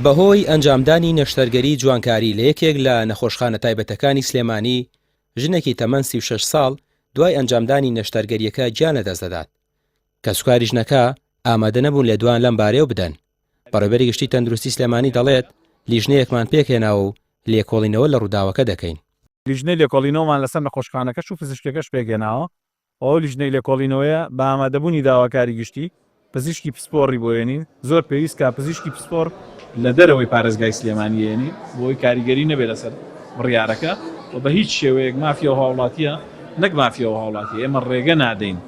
بەهۆی ئەنجامدانی نەشتەرگەری جوانکاری لە یەکێک لە نەخۆشخانە تایبەتەکانی سلێمانی ژنێکی تەمەن 36 ساڵ دوای ئەنجامدانی نەشتەرگەریەکە گیان لەدەست دەدات کە سوکاری ژنەکە ئامادە نەبوون لێدوان لەم بارەیەوە بدەن. بەڕێوەبەری گشتی تەندروستی سلێمانی دەڵێت لیژنەیەکمان پێکهێناوە و لێکۆڵینەوە لە ڕووداوەکە دەکەین. لیژنەی لێکۆڵینەوەمان لەسەر نەخۆشخانەکەش و فزیشکەکەش پێکهێناوە. ئەو لیژنەی لێکۆڵینەوەیە بە ئامادەبوونی داواکاری گشتی پزیشکی پسپۆڕی بۆێنین. زۆر پێویست کە پزیشکی پسپۆڕ لە دەرەوەی پارێزگای سلێمانیێنی بۆی کاریگەری نەبێت لەسەر بڕیارەکە و بە هیچ شێوەیەک مافیا و هاوڵاتیە نەک مافیا و هاوڵاتی ئێمە ڕێگە نادەین.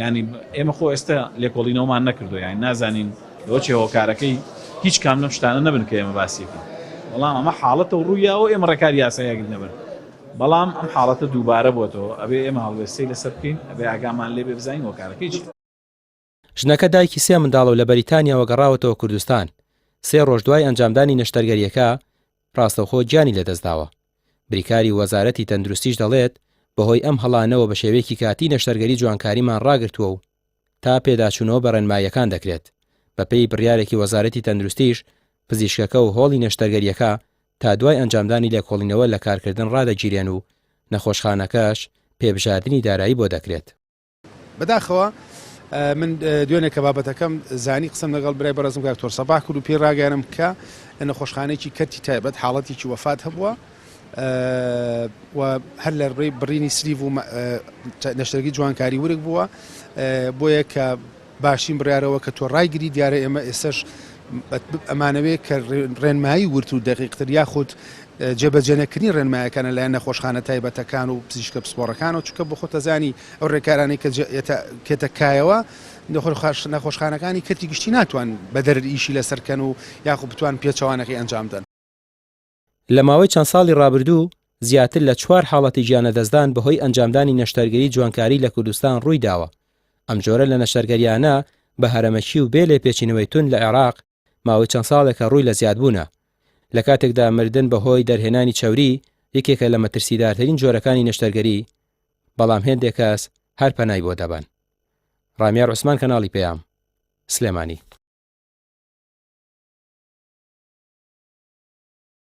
ینی ئێمە خۆ ئێستا لێکۆڵینەوەمان نەکردو یان نازانین لەوەچێ هۆکارەکەی هیچ کام لەم شتانە نەبن کە ئێمە باسیەکەین. بەڵام ئەمە حاڵەتە و ڕوویاوە ئێمە ڕێکاری یاساییەک نەبن. بەڵام ئەم حاڵەتە دووبارە بۆتەوە ئەبێ ئێمە هەڵوێستەی لەسەر بکەین ئەبێ ئاگامان لێ بێ بزانین هۆکارەکەی چییە. ژنەکە دایکی سێ منداڵ و لە بەریتانیاوە گەڕاوەتەوە کوردستان. 3 ڕۆژ دوای ئەنجامدانی نەشتەرگەریەکە ڕاستەوخۆ گیانی لەدەستداوە. بریکاری وەزارەتی تەندروستیش دەڵێت بەهۆی ئەم هەڵانەوە بە شێوەیەکی کاتی نەشتەرگەری جوانکاریمان ڕاگرتووە و تا پێداچوونەوە بە ڕێنماییەکان دەکرێت. بەپێی بڕیارێکی وەزارەتی تەندروستیش پزیشکەکە و هۆڵی نەشتەرگەریەکە تا دوای ئەنجامدانی لێکۆڵینەوە لە کارکردن ڕادەگیرێن و نەخۆشخانەکەش پێبژاردننی دارایی بۆ دەکرێت. بەداخەوە من دوێنێ کە بابەتەکەم زانی قسم لەگەڵ برای بەڕێزم کاکتۆر سەباح کرد و پێ ڕاگەیانم کە لە نەخۆشخانەیەکی کەرتی تایبەت حاڵەتێکی وەفات هەبووە و هەر لە ڕێی بڕینی سلیڤ و نەشتەرگەری جوانکاری ورگ بووە بۆیە کە باشین بڕیارەوە کە تۆ ڕایگری دیارە ئێمە ئێستش ئەمانەوێت کە ڕێنمایی ورد و دقیقتر یاخود جێبەجێنەکردنی ڕێنمایەکانە لایەن نەخۆشخانە تایبەتەکان و پزیشکە پسپۆڕەکان و چونکە بۆ خۆ تەزانی ئەو ڕێکارانەی کە کێتەکایەوە نەخۆشخانەکانی کەتی گشتی ناتوان بە دەر ئیشی لەسەرکەن و یاخود بتوان پێچەوانەکەی ئەنجامدەن. لە ماوەی چەند ساڵی ڕابردوو زیاتر لە 4 حاڵەتی گیانەدەستدان بەهۆی ئەنجامدانی نەشتەرگەری جوانکاری لە کوردستان ڕووی داوە. ئەم جۆرە لە نەشتەرگەریانە بە هەرەمەکی و بێ لێپێچینەوەی تون لە عێراق ماوەی چەند ساڵێکە ڕووی لە زیادبوونە. لە کاتێکدا مردن بەهۆی دەرهێنانی چەوری یەکێکە لە مەترسیدارترین جۆرەکانی نەشتەرگەری، بەڵام هێندێک کەس هەر پەنای بۆ دەبن. ڕامیار عوسمان، کەناڵی پێیام، سلێمانی.